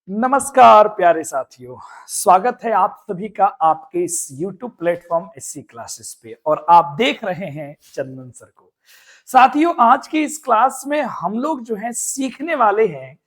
नमस्कार प्यारे साथियों, स्वागत है आप सभी का आपके इस YouTube प्लेटफॉर्म एससी क्लासेस पे और आप देख रहे हैं चंदन सर को। साथियों, आज की इस क्लास में हम लोग जो है सीखने वाले हैं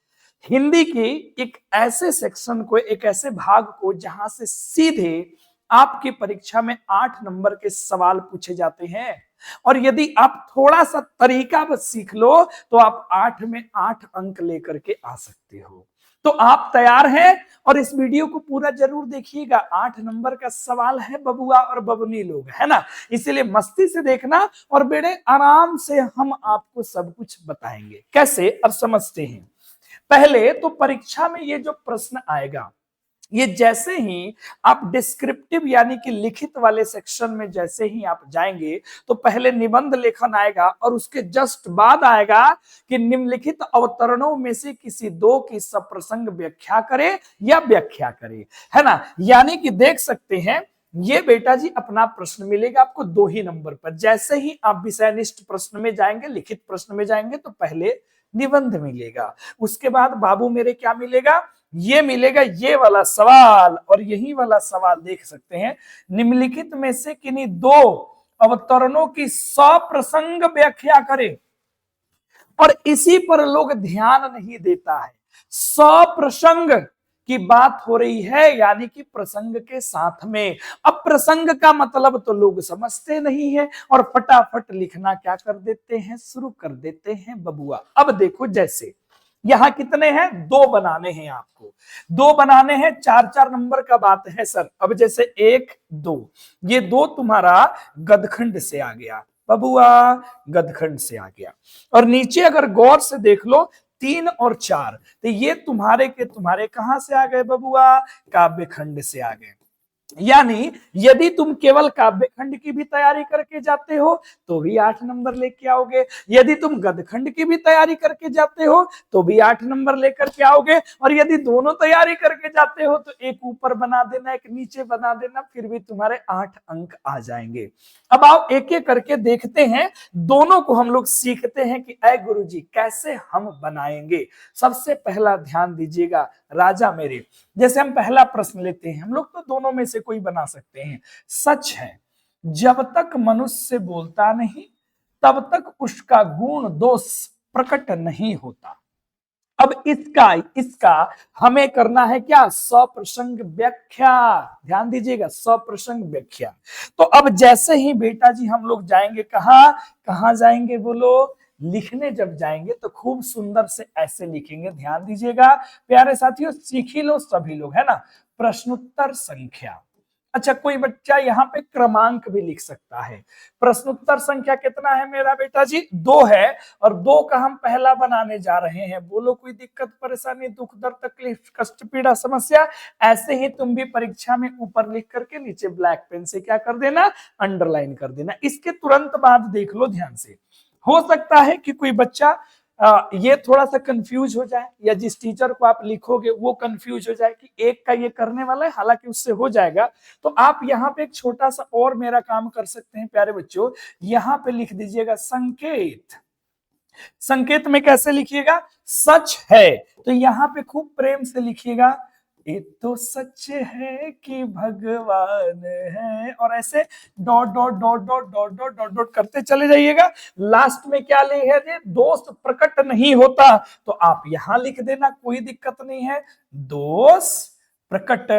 हिंदी के एक ऐसे सेक्शन को, एक ऐसे भाग को जहां से सीधे आपकी परीक्षा में 8 नंबर के सवाल पूछे जाते हैं। और यदि आप थोड़ा सा तरीका बस सीख लो तो आप 8 में 8 अंक लेकर के आ सकते हो। तो आप तैयार हैं? और इस वीडियो को पूरा जरूर देखिएगा। 8 नंबर का सवाल है, बबुआ और बबुनी लोग, है ना? इसीलिए मस्ती से देखना और बड़े आराम से हम आपको सब कुछ बताएंगे। कैसे, अब समझते हैं। पहले तो परीक्षा में ये जो प्रश्न आएगा, ये जैसे ही आप डिस्क्रिप्टिव यानी कि लिखित वाले सेक्शन में जैसे ही आप जाएंगे तो पहले निबंध लेखन आएगा और उसके जस्ट बाद आएगा कि निम्नलिखित अवतरणों में से किसी दो की सप्रसंग व्याख्या करे या व्याख्या करे, है ना? यानी कि देख सकते हैं, ये बेटा जी अपना प्रश्न मिलेगा आपको 2 ही नंबर पर। जैसे ही आप विषयनिष्ठ प्रश्न में जाएंगे, लिखित प्रश्न में जाएंगे तो पहले निबंध मिलेगा, उसके बाद बाबू मेरे क्या मिलेगा, ये मिलेगा ये वाला सवाल। और यही वाला सवाल देख सकते हैं, निम्नलिखित में से किन्हीं दो अवतरणों की सप्रसंग व्याख्या करें। और इसी पर लोग ध्यान नहीं देता है। सप्रसंग की बात हो रही है, यानी कि प्रसंग के साथ में। अब प्रसंग का मतलब तो लोग समझते नहीं है और फटाफट लिखना क्या कर देते हैं, शुरू कर देते हैं बबुआ। अब देखो, जैसे यहां कितने हैं, 2 बनाने हैं आपको, 2 बनाने हैं, 4-4 नंबर का बात है सर। अब जैसे 1 2, ये 2 तुम्हारा गदखंड से आ गया बबुआ, गदखंड से आ गया। और नीचे अगर गौर से देख लो, 3 और 4, तो ये तुम्हारे के तुम्हारे कहां से आ गए बबुआ, काव्यखंड से आ गए। यानी यदि तुम केवल काव्यखंड की भी तैयारी करके जाते हो तो भी 8 नंबर लेके आओगे, यदि तुम गदखंड की भी तैयारी करके जाते हो तो भी 8 नंबर लेकर के आओगे, और यदि दोनों तैयारी करके जाते हो तो एक ऊपर बना देना, एक नीचे बना देना, फिर भी तुम्हारे 8 अंक आ जाएंगे। अब आओ एक एक करके देखते हैं, दोनों को हम लोग सीखते हैं कि ऐ गुरुजी कैसे हम बनाएंगे। सबसे पहला ध्यान दीजिएगा, राजा मेरे। जैसे हम पहला प्रश्न लेते हैं, हम लोग तो दोनों में से कोई बना सकते हैं। सच है, जब तक मनुष्य बोलता नहीं तब तक उसका गुण दोष प्रकट नहीं होता। अब इसका इसका हमें करना है क्या, सप्रसंग व्याख्या। ध्यान दीजिएगा, सप्रसंग व्याख्या। तो अब जैसे ही बेटा जी हम लोग जाएंगे, कहां कहां जाएंगे बोलो, लिखने जब जाएंगे तो खूब सुंदर से ऐसे लिखेंगे। ध्यान दीजिएगा प्यारे साथियों, सीख ही लो सभी लोग, है ना? प्रश्नोत्तर संख्या। अच्छा, कोई बच्चा यहाँ पे क्रमांक भी लिख सकता है। प्रश्नोत्तर संख्या कितना है मेरा बेटा जी, 2 है, और 2 का हम पहला बनाने जा रहे हैं। बोलो कोई दिक्कत परेशानी, दुख दर्द तकलीफ कष्ट पीड़ा समस्या? ऐसे ही तुम भी परीक्षा में ऊपर लिख करके नीचे ब्लैक पेन से क्या कर देना, अंडरलाइन कर देना। इसके तुरंत बाद देख लो ध्यान से, हो सकता है कि कोई बच्चा ये थोड़ा सा कंफ्यूज हो जाए, या जिस टीचर को आप लिखोगे वो कंफ्यूज हो जाए कि एक का ये करने वाला है, हालांकि उससे हो जाएगा। तो आप यहाँ पे एक छोटा सा और मेरा काम कर सकते हैं प्यारे बच्चों, यहाँ पे लिख दीजिएगा संकेत। संकेत में कैसे लिखिएगा, सच है, तो यहाँ पे खूब प्रेम से लिखिएगा, ये तो सच है कि भगवान है, और ऐसे dot dot dot dot dot dot dot dot करते चले जाइएगा। लास्ट में क्या लिखे थे, दोष प्रकट नहीं होता, तो आप यहां लिख देना, कोई दिक्कत नहीं है, दोष प्रकट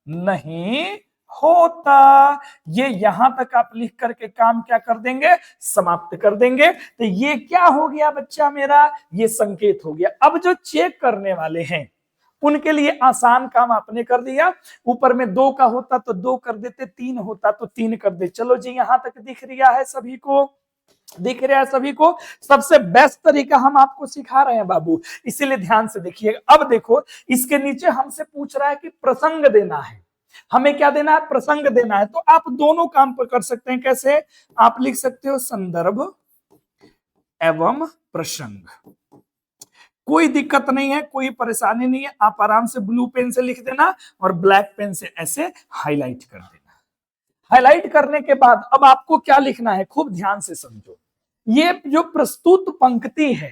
नहीं होता। ये यहां तक आप लिख करके काम क्या कर देंगे, समाप्त कर देंगे। तो ये क्या हो गया बच्चा मेरा, ये संकेत हो गया। अब जो चेक करने वाले हैं उनके लिए आसान काम आपने कर दिया। ऊपर में 2 का होता तो 2 कर देते, 3 होता तो 3 कर दे। चलो जी, यहां तक दिख रहा है सभी को, दिख रहा है सभी को। सबसे बेस्ट तरीका हम आपको सिखा रहे हैं बाबू, इसीलिए ध्यान से देखिएगा। अब देखो, इसके नीचे हमसे पूछ रहा है कि प्रसंग देना है, हमें क्या देना है, प्रसंग देना है। तो आप दोनों काम पर कर सकते हैं। कैसे, आप लिख सकते हो संदर्भ एवं प्रसंग, कोई दिक्कत नहीं है, कोई परेशानी नहीं है। आप आराम से ब्लू पेन से लिख देना और ब्लैक पेन से ऐसे हाईलाइट कर देना। हाईलाइट करने के बाद अब आपको क्या लिखना है, खूब ध्यान से समझो। ये जो प्रस्तुत पंक्ति है,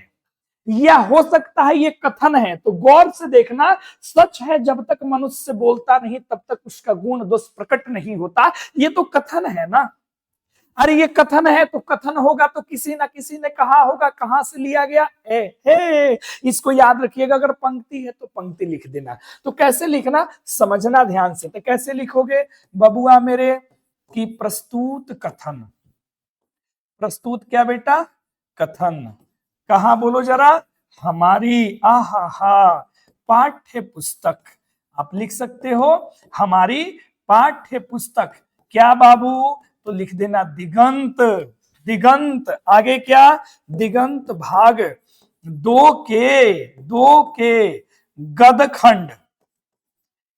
या हो सकता है ये कथन है, तो गौर से देखना, सच है जब तक मनुष्य बोलता नहीं तब तक उसका गुण दोष प्रकट नहीं होता। ये तो कथन है ना, अरे ये कथन है तो कथन होगा तो किसी ना किसी ने कहा होगा, कहां से लिया गया हे। इसको याद रखिएगा, अगर पंक्ति है तो पंक्ति लिख देना। तो कैसे लिखना, समझना ध्यान से। तो कैसे लिखोगे बबुआ मेरे, कि प्रस्तुत कथन, प्रस्तुत क्या बेटा, कथन। कहा बोलो जरा, हमारी आहा पाठ्य पुस्तक, आप लिख सकते हो हमारी पाठ्य पुस्तक। क्या बाबू, तो लिख देना दिगंत, दिगंत आगे क्या, दिगंत भाग 2 के गदखंड।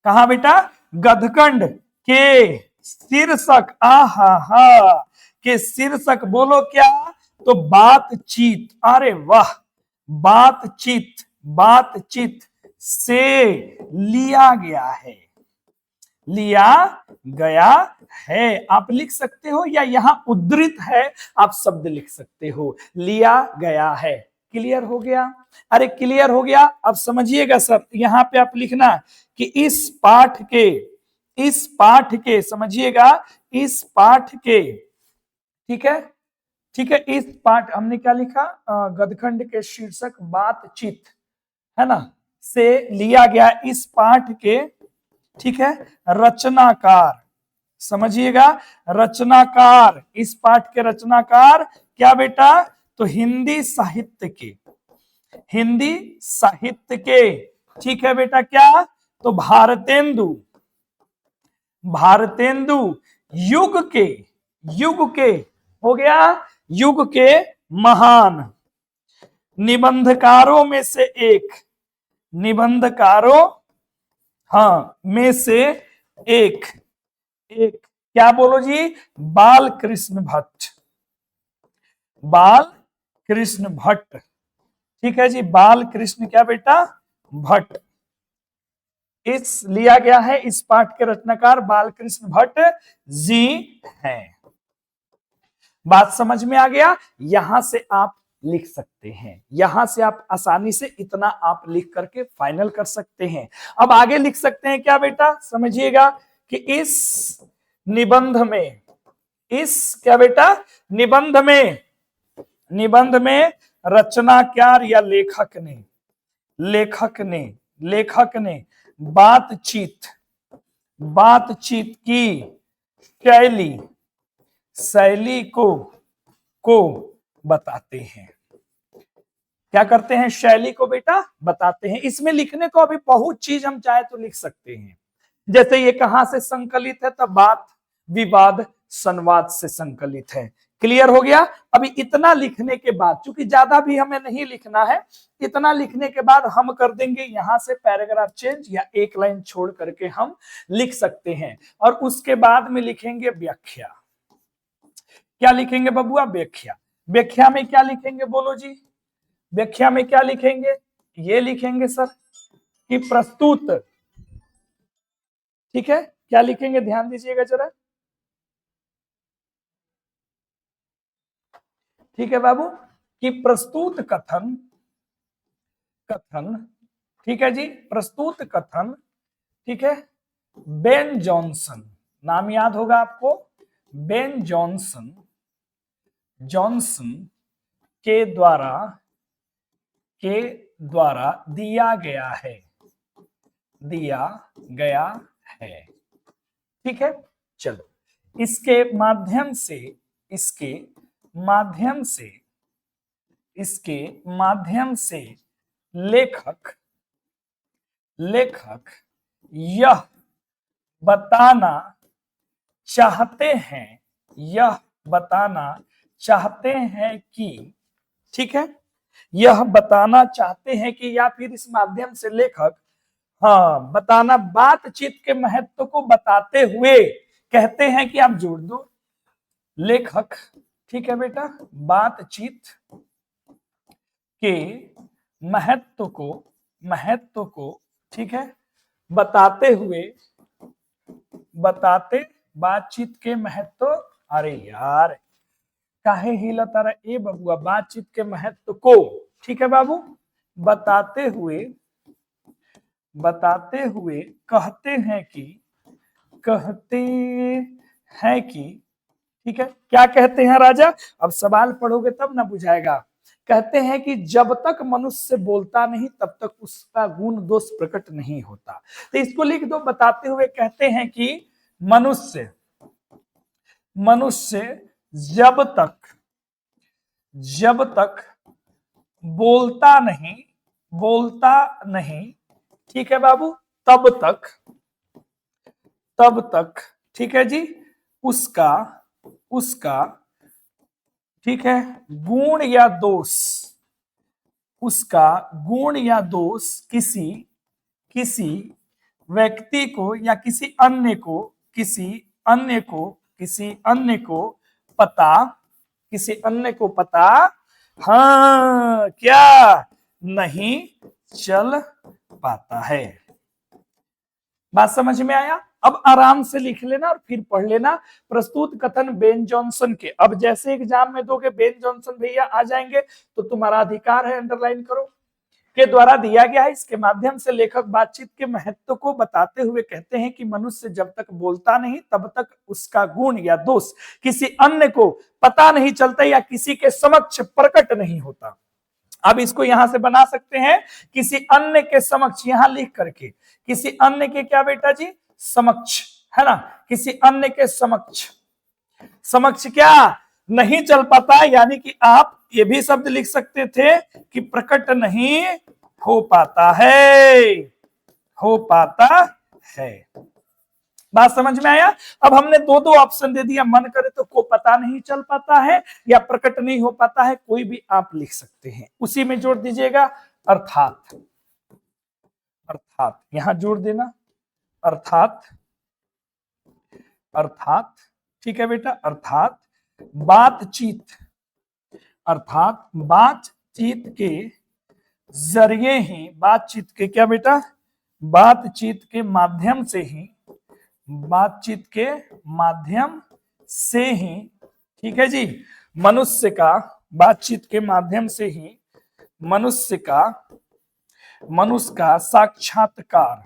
कहा बेटा, गदखंड के शीर्षक, आहा के शीर्षक बोलो क्या, तो बातचीत। अरे वाह, बातचीत, बातचीत से लिया गया है, लिया गया है आप लिख सकते हो, या यहां उद्धृत है आप शब्द लिख सकते हो, लिया गया है। क्लियर हो गया, अरे क्लियर हो गया। अब समझिएगा सर, यहां पे आप लिखना कि इस पाठ के समझिएगा, इस पाठ के, ठीक है, ठीक है, इस पाठ हमने क्या लिखा, गदखंड के शीर्षक बातचीत है ना, से लिया गया इस पाठ के, ठीक है, रचनाकार, समझिएगा, रचनाकार, इस पाठ के रचनाकार क्या बेटा, तो हिंदी साहित्य के, हिंदी साहित्य के, ठीक है बेटा, क्या, तो भारतेंदु, भारतेंदु युग के, युग के हो गया, युग के महान निबंधकारों में से एक, निबंधकारों, हाँ, में से एक, एक क्या बोलो जी, बाल कृष्ण भट्ट, बाल कृष्ण भट्ट, ठीक है जी, बाल कृष्ण क्या बेटा, भट्ट। इस लिया गया है, इस पाठ के रचनाकार बाल कृष्ण भट्ट जी हैं। बात समझ में आ गया, यहां से आप लिख सकते हैं, यहां से आप आसानी से इतना आप लिख करके फाइनल कर सकते हैं। अब आगे लिख सकते हैं क्या बेटा, समझिएगा कि इस निबंध में, इस क्या बेटा, निबंध में, निबंध में रचनाकार या लेखक ने, लेखक ने, लेखक ने बातचीत, बातचीत की शैली, शैली को बताते हैं। क्या करते हैं, शैली को बेटा बताते हैं। इसमें लिखने को अभी बहुत चीज हम चाहे तो लिख सकते हैं, जैसे ये कहां से संकलित है, तब बात विवाद संवाद से संकलित है। क्लियर हो गया। अभी इतना लिखने के बाद, चूंकि ज्यादा भी हमें नहीं लिखना है, इतना लिखने के बाद हम कर देंगे यहां से पैराग्राफ चेंज, या एक लाइन छोड़ करके हम लिख सकते हैं, और उसके बाद में लिखेंगे व्याख्या। क्या लिखेंगे बबुआ, व्याख्या। व्याख्या में क्या लिखेंगे बोलो जी, व्याख्या में क्या लिखेंगे, ये लिखेंगे सर कि प्रस्तुत, ठीक है, क्या लिखेंगे ध्यान दीजिएगा जरा, ठीक है बाबू, कि प्रस्तुत कथन, कथन, ठीक है जी, प्रस्तुत कथन, ठीक है, बेन जॉनसन, नाम याद होगा आपको, बेन जॉनसन, जॉनसन के द्वारा, के द्वारा दिया गया है, दिया गया है, ठीक है। चलो इसके माध्यम से, इसके माध्यम से, इसके माध्यम से लेखक, लेखक यह बताना चाहते हैं, यह बताना चाहते हैं कि, ठीक है, यह बताना चाहते हैं कि, या फिर इस माध्यम से लेखक, हाँ, बताना, बातचीत के महत्व को बताते हुए कहते हैं कि आप जोड़ दो, लेखक, ठीक है बेटा, बातचीत के महत्व को, महत्व को, ठीक है, बताते हुए, बताते, बातचीत के महत्व, अरे यार काहे हिलता रहा ए बबुआ, बातचीत के महत्व को, ठीक है बाबू, बताते हुए कहते हैं कि ठीक है, क्या कहते हैं राजा? अब सवाल पढ़ोगे तब ना बुझाएगा। कहते हैं कि जब तक मनुष्य बोलता नहीं तब तक उसका गुण दोष प्रकट नहीं होता। तो इसको लिख दो, बताते हुए कहते हैं कि मनुष्य जब तक बोलता नहीं, ठीक है बाबू, तब तक ठीक है जी, उसका ठीक है गुण या दोष, किसी व्यक्ति को या किसी अन्य को पता हाँ क्या नहीं चल पाता है। बात समझ में आया? अब आराम से लिख लेना और फिर पढ़ लेना। प्रस्तुत कथन बेन जॉनसन के, अब जैसे एग्जाम में दोगे बेन जॉनसन भैया आ जाएंगे तो तुम्हारा अधिकार है, अंडरलाइन करो, के द्वारा दिया गया है। इसके माध्यम से लेखक बातचीत के महत्व को बताते हुए कहते हैं कि मनुष्य जब तक बोलता नहीं तब तक उसका गुण या दोष किसी अन्य को पता नहीं चलता या किसी के समक्ष प्रकट नहीं होता। अब इसको यहां से बना सकते हैं, किसी अन्य के समक्ष, यहां लिख करके किसी अन्य के क्या बेटा जी? समक्ष, है ना, किसी अन्य के समक्ष क्या नहीं चल पाता, यानी कि आप ये भी शब्द लिख सकते थे कि प्रकट नहीं हो पाता है। बात समझ में आया? अब हमने दो ऑप्शन दे दिया, मन करे तो को पता नहीं चल पाता है या प्रकट नहीं हो पाता है, कोई भी आप लिख सकते हैं। उसी में जोड़ दीजिएगा अर्थात यहां जोड़ देना अर्थात, ठीक है बेटा, अर्थात बातचीत के जरिए ही, बातचीत के क्या बेटा? बातचीत के माध्यम से ही ठीक है जी, मनुष्य का बातचीत के माध्यम से ही मनुष्य का साक्षात्कार,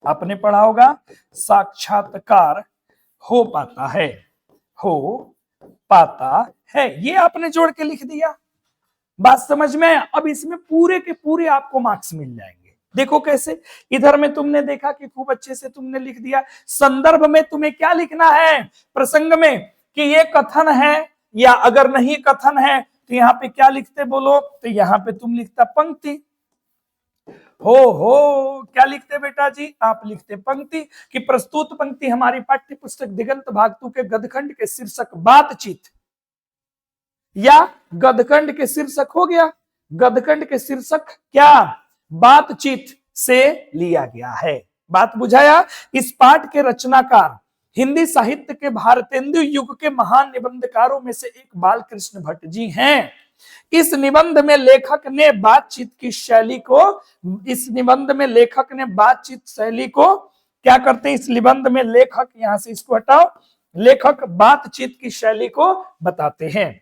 आपने पढ़ा होगा, साक्षात्कार हो पाता है। ये आपने जोड़ के लिख दिया। बात समझ में? अब इसमें पूरे के पूरे आपको मार्क्स मिल जाएंगे। देखो कैसे, इधर में तुमने देखा कि खूब अच्छे से तुमने लिख दिया। संदर्भ में तुम्हें क्या लिखना है? प्रसंग में कि ये कथन है, या अगर नहीं कथन है तो यहाँ पे क्या लिखते बोलो? तो यहाँ पे तुम लिखता पंक्ति। क्या लिखते बेटा जी? आप लिखते पंक्ति, कि प्रस्तुत पंक्ति हमारी पाठ्य पुस्तक दिगंत भागतु के गदखंड के शीर्षक बातचीत, या गदखंड के शीर्षक हो गया, गदखंड के शीर्षक क्या? बातचीत से लिया गया है। बात बुझाया? इस पाठ के रचनाकार हिंदी साहित्य के भारतेंदु युग के महान निबंधकारों में से एक बाल कृष्ण भट्ट जी हैं। इस निबंध में लेखक ने बातचीत शैली को क्या करते हैं? इस निबंध में लेखक, यहां से इसको हटाओ, लेखक बातचीत की शैली को बताते हैं।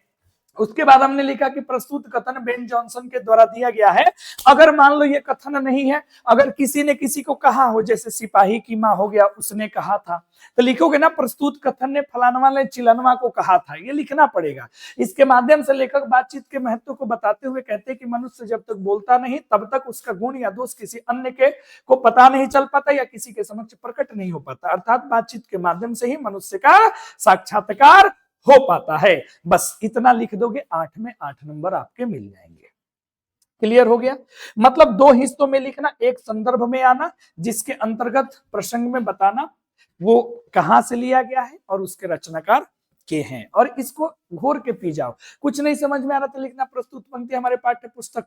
उसके बाद हमने लिखा कि प्रस्तुत कथन बेन जॉनसन के द्वारा दिया गया है। अगर मान लो ये कथन नहीं है, अगर किसी ने किसी को कहा हो, जैसे सिपाही की माँ हो गया, उसने कहा था, तो लिखोगे ना प्रस्तुत कथन ने फलानवा ने चिलनवा को कहा था, ये लिखना पड़ेगा। इसके माध्यम से लेखक बातचीत के महत्व को बताते हुए कहते हैं कि मनुष्य जब तक बोलता नहीं तब तक उसका गुण या दोष किसी अन्य के को पता नहीं चल पाता या किसी के समक्ष प्रकट नहीं हो पाता, अर्थात बातचीत के माध्यम से ही मनुष्य का साक्षात्कार हो पाता है। बस इतना लिख दोगे, 8 में 8 नंबर आपके मिल जाएंगे। क्लियर हो गया? मतलब 2 हिस्सों में लिखना, एक संदर्भ में आना जिसके अंतर्गत प्रसंग में बताना वो कहां से लिया गया है और उसके रचनाकार के हैं, और इसको घोर के पी जाओ। कुछ नहीं समझ में आ रहा तो लिखना प्रस्तुत पंक्ति हमारे पाठ्य पुस्तक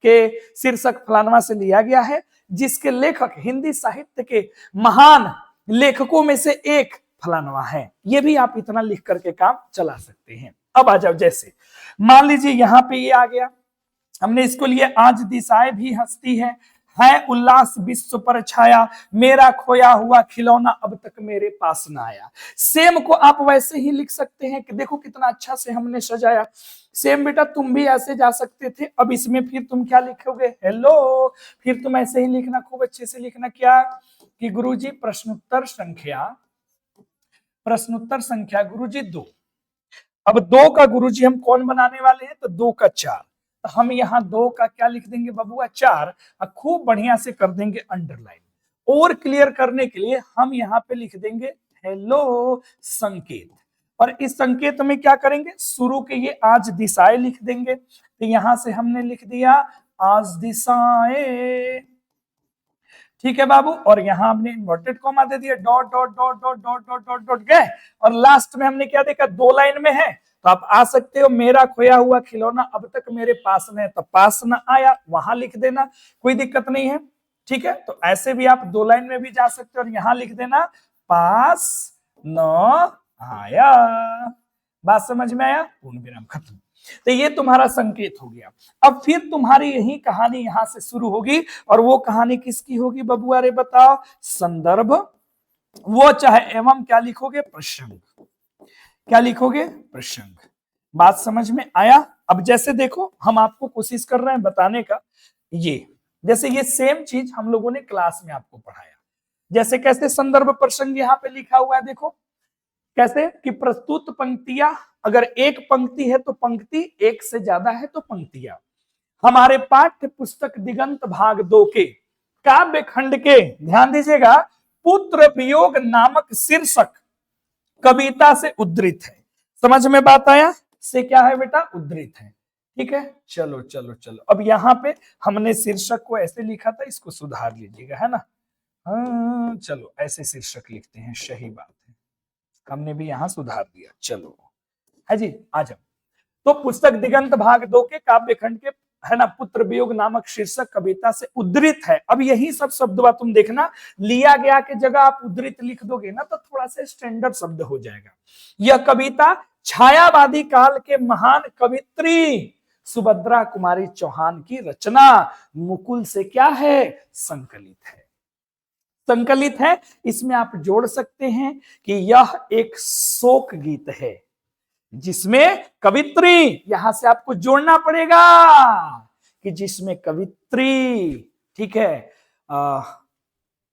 के शीर्षक फलानवा से लिया गया है, जिसके लेखक हिंदी साहित्य के महान लेखकों में से एक फलानवा है। ये भी आप इतना लिख करके काम चला सकते हैं। अब आ जाओ, जैसे मान लीजिए यहां पे ये आ गया, हमने इसको लिए आज दिशाएं भी हंसती है, है उल्लास विश्व पर छाया, मेरा खोया हुआ खिलौना अब तक मेरे पास ना आया। सेम को आप वैसे ही लिख सकते हैं कि देखो कितना अच्छा से हमने सजाया। सेम बेटा तुम भी ऐसे जा सकते थे। अब इसमें फिर तुम क्या लिखोगे, हेलो, फिर तुम ऐसे ही लिखना, खूब अच्छे से लिखना क्या कि गुरुजी प्रश्नोत्तर संख्या गुरुजी 2। अब 2 का गुरुजी हम कौन बनाने वाले हैं, तो 2 का 4। तो हम यहाँ 2 का क्या लिख देंगे बबुआ, 4, और खूब बढ़िया से कर देंगे अंडरलाइन। और क्लियर करने के लिए हम यहाँ पे लिख देंगे हेलो संकेत। और इस संकेत में क्या करेंगे, शुरू के ये आज दिशाएं लिख देंगे। तो यहां से हमने लिख दिया आज दिशाएं, ठीक है बाबू। और यहां हमने इन्वर्टेड कॉमा दे दिया, dot dot dot dot dot dot dot dot गए। और लास्ट में हमने क्या देखा, 2 लाइन में है, तो आप आ सकते हो मेरा खोया हुआ खिलौना अब तक मेरे पास में है, तो पास न आया वहां लिख देना, कोई दिक्कत नहीं है, ठीक है। तो ऐसे भी आप 2 लाइन में भी जा सकते हो और यहां लिख देना पास न आया। बात समझ में आया, पूर्ण विराम खत्म। तो ये तुम्हारा संकेत हो गया। अब फिर तुम्हारी यही कहानी यहां से शुरू होगी, और वो कहानी किसकी होगी बबुआ रे बताओ, संदर्भ, वो चाहे एवं क्या लिखोगे, प्रसंग, क्या लिखोगे, प्रसंग। बात समझ में आया। अब जैसे देखो हम आपको कोशिश कर रहे हैं बताने का, ये जैसे ये सेम चीज हम लोगों ने क्लास में आपको पढ़ाया। जैसे कैसे संदर्भ प्रसंग यहाँ पे लिखा हुआ है, देखो कैसे कि प्रस्तुत पंक्तियां, अगर एक पंक्ति है तो पंक्ति, एक से ज्यादा है तो पंक्तियां। हमारे पाठ्य पुस्तक दिगंत भाग 2 के काव्य खंड के, ध्यान दीजिएगा, पुत्र वियोग नामक शीर्षक कविता से उद्धृत है। समझ में बात आया, से क्या है बेटा, उद्धृत है, ठीक है। चलो चलो चलो, अब यहाँ पे हमने शीर्षक को ऐसे लिखा था, इसको सुधार लीजिएगा, है ना। हाँ चलो ऐसे शीर्षक लिखते हैं, सही बात है, हमने भी यहाँ सुधार दिया। चलो है जी, आ जाओ। तो पुस्तक दिगंत भाग 2 के काव्य खंड के, है ना, पुत्र वियोग नामक शीर्षक कविता से उद्धृत है। अब यही सब शब्द तुम देखना, लिया गया के जगह आप उद्धृत लिख दोगे ना तो थोड़ा सा स्टैंडर्ड शब्द हो जाएगा। यह कविता छायावादी काल के महान कवित्री सुभद्रा कुमारी चौहान की रचना मुकुल से क्या है, संकलित है, संकलित है। इसमें आप जोड़ सकते हैं कि यह एक शोक गीत है जिसमें कवित्री, यहां से आपको जोड़ना पड़ेगा कि जिसमें कवित्री, ठीक है,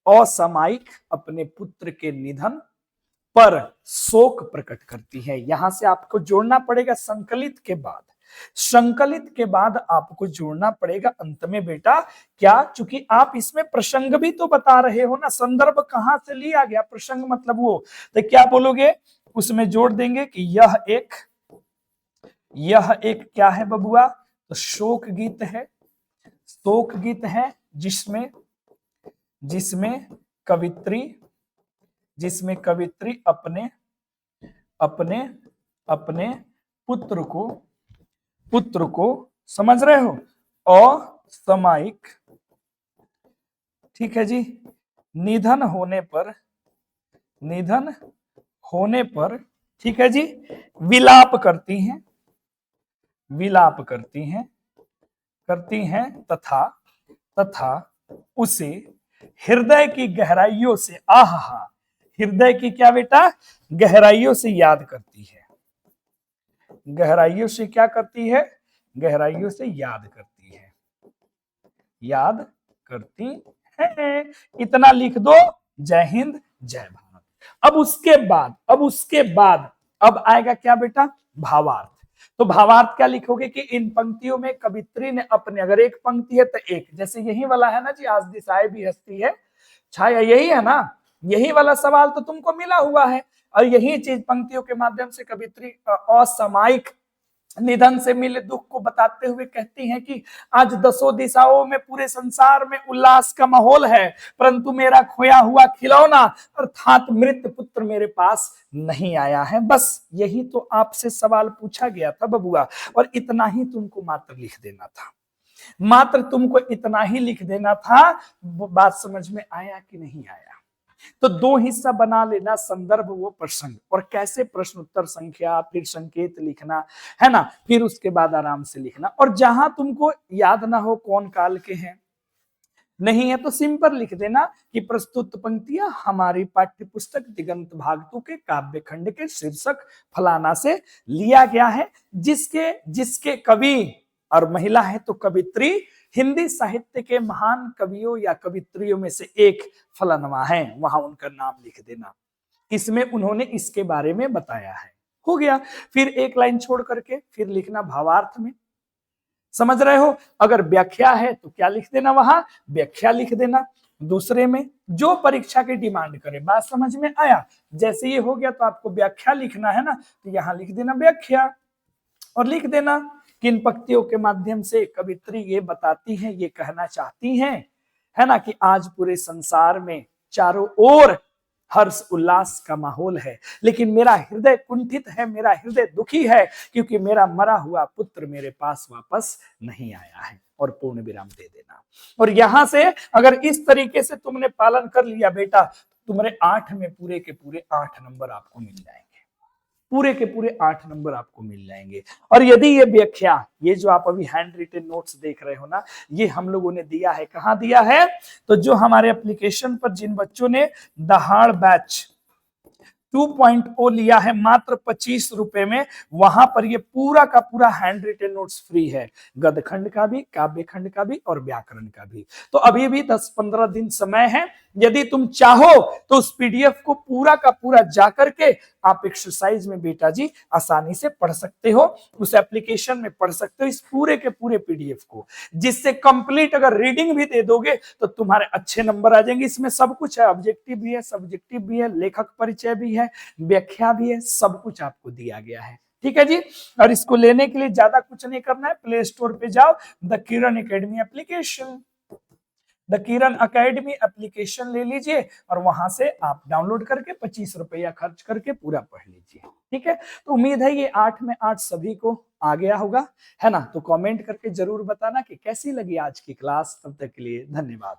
असामयिक अपने पुत्र के निधन पर शोक प्रकट करती है। यहां से आपको जोड़ना पड़ेगा संकलित के बाद, संकलित के बाद आपको जोड़ना पड़ेगा अंत में बेटा क्या, चूंकि आप इसमें प्रसंग भी तो बता रहे हो ना, संदर्भ कहां से लिया गया, प्रसंग मतलब वो, तो क्या बोलोगे, उसमें जोड़ देंगे कि यह एक क्या है बबुआ, तो शोक गीत है, शोक गीत है जिसमें कवित्री अपने पुत्र को समझ रहे हो, असामयिक, ठीक है जी, निधन होने पर, ठीक है जी, विलाप करती हैं तथा उसे हृदय की गहराइयों से, आहा, हृदय की क्या बेटा, गहराइयों से याद करती है, गहराइयों से क्या करती है, गहराइयों से याद करती है। इतना लिख दो, जय हिंद जय भारत। अब उसके बाद अब आएगा क्या बेटा, भावार्थ। तो भावार्थ क्या लिखोगे कि इन पंक्तियों में कवित्री ने अपने, अगर एक पंक्ति है तो एक, जैसे यही वाला है ना जी, आज दिशाएं भी हंसती है छाया, यही है ना, यही वाला सवाल तो तुमको मिला हुआ है। और यही चीज पंक्तियों के माध्यम से कवित्री असामयिक निधन से मिले दुख को बताते हुए कहती हैं कि आज दसों दिशाओं में, पूरे संसार में उल्लास का माहौल है, परंतु मेरा खोया हुआ खिलौना अर्थात मृत पुत्र मेरे पास नहीं आया है। बस यही तो आपसे सवाल पूछा गया था बबुआ, और इतना ही तुमको मात्र लिख देना था, मात्र तुमको इतना ही लिख देना था। बात समझ में आया कि नहीं आया, तो 2 हिस्सा बना लेना, संदर्भ वो प्रसंग, और कैसे प्रश्न उत्तर संख्या, फिर संकेत लिखना, है ना, फिर उसके बाद आराम से लिखना। और जहां तुमको याद ना हो कौन काल के हैं, नहीं है तो सिंपल लिख देना कि प्रस्तुत पंक्तियां हमारी पाठ्य पुस्तक दिगंत भागतु के काव्य खंड के शीर्षक फलाना से लिया गया है, जिसके जिसके कवि, और महिला है तो कवित्री, हिंदी साहित्य के महान कवियों या कवित्रियों में से एक फलानवा है, वहां उनका नाम लिख देना। इसमें उन्होंने इसके बारे में बताया है। हो गया। फिर एक लाइन छोड़ करके फिर लिखना भावार्थ में। समझ रहे हो? अगर व्याख्या है तो क्या लिख देना, वहां व्याख्या लिख देना। दूसरे में जो परीक्षा की डिमांड करे, बात समझ में आया? जैसे ये हो गया तो आपको व्याख्या लिखना है ना, तो यहां लिख देना व्याख्या, और लिख देना किन पंक्तियों के माध्यम से कवित्री ये बताती हैं, ये कहना चाहती हैं, है ना, कि आज पूरे संसार में चारों ओर हर्ष उल्लास का माहौल है, लेकिन मेरा हृदय कुंठित है, मेरा हृदय दुखी है, क्योंकि मेरा मरा हुआ पुत्र मेरे पास वापस नहीं आया है, और पूर्ण विराम दे देना। और यहां से अगर इस तरीके से तुमने पालन कर लिया बेटा, तुम्हारे 8 में पूरे के पूरे 8 नंबर आपको मिल जाएंगे, पूरे के पूरे 8 नंबर आपको मिल जाएंगे। और यदि ये व्याख्या, ये जो आप अभी हैंड रिटन नोट्स देख रहे हो ना, ये हम लोगों ने दिया है, कहां दिया है? तो जो हमारे एप्लीकेशन पर जिन बच्चों ने दहाड़ बैच 2.0 लिया है मात्र 25 रुपए में, वहां पर ये पूरा का पूरा हैंड रिटन नोट्स फ्री है, गद्य खंड का भी, काव्य खंड का भी और व्याकरण का भी। तो अभी भी 10-15 दिन समय है, यदि तुम चाहो तो उस पीडीएफ को पूरा का पूरा जाकर के आप एक्सरसाइज में बेटा जी आसानी से पढ़ सकते हो, उस एप्लीकेशन में पढ़ सकते हो इस पूरे के पूरे पीडीएफ को, जिससे कंप्लीट अगर रीडिंग भी दे दोगे तो तुम्हारे अच्छे नंबर आ जाएंगे। इसमें सब कुछ है, ऑब्जेक्टिव भी है, सब्जेक्टिव भी है, लेखक परिचय भी है, व्याख्या भी है, सब कुछ आपको दिया गया है। ठीक है जी। और इसको लेने के लिए ज्यादा कुछ नहीं करना है, प्ले स्टोर पे जाओ, the Kiran academy application, the Kiran academy application ले लीजिए, और वहां से आप डाउनलोड करके 25 रुपया खर्च करके पूरा पढ़ लीजिए। ठीक है, तो उम्मीद है ये 8 में 8 सभी को आ गया होगा, है ना? तो कमेंट करके जरूर बताना कि कैसी लगी आज की क्लास। तब तक के लिए धन्यवाद।